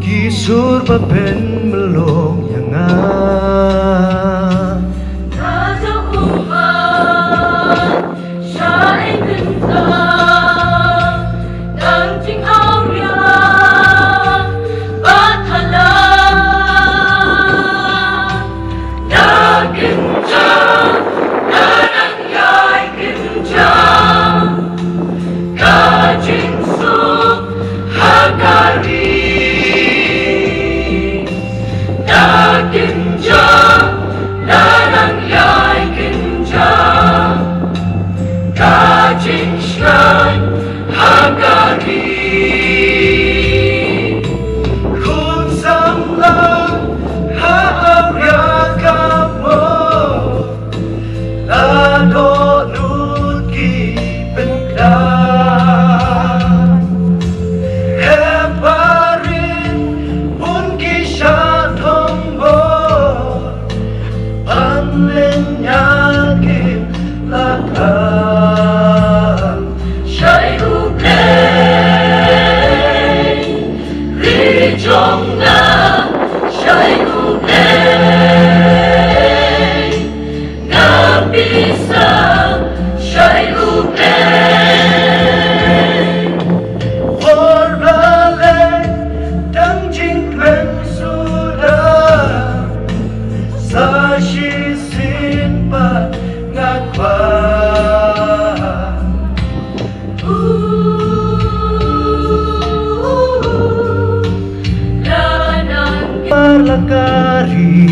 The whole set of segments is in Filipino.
Kisur papen melong yang Raja umat Syai gentang Dancing aulia Bathala Da gencang Danang yai gencang Kajing sup Hagari Genjang, danang yai genjang, kajing shrine hagari. Kun samlang haarya kapo, lado nut ki bengklan. Heparin pun kisah Yakin lakang Syai ublay, rijong na Syai ublay, nabisa Syai ublay. Orbalay dang jingkwen sudah sa shisin pa ngakwa Parlakari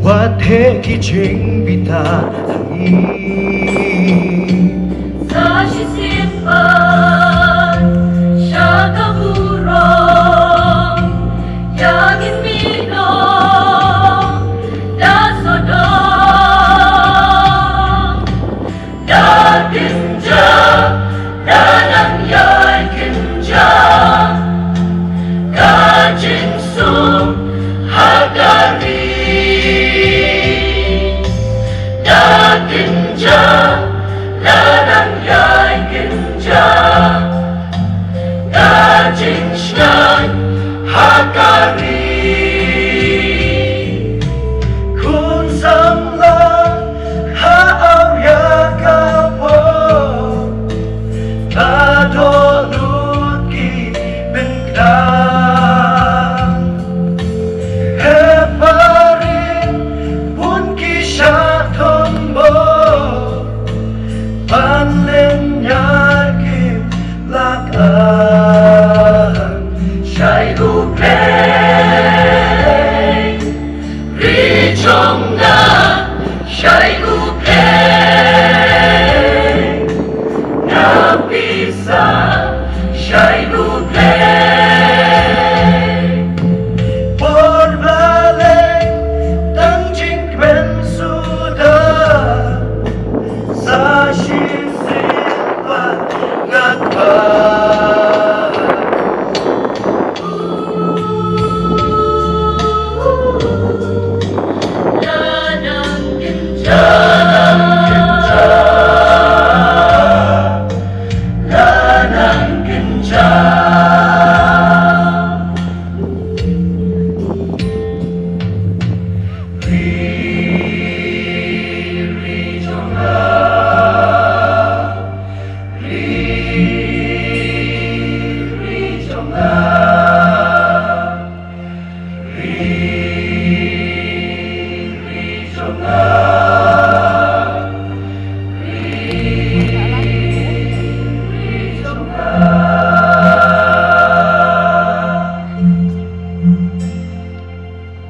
Wathe kiching bita Sa shisin pa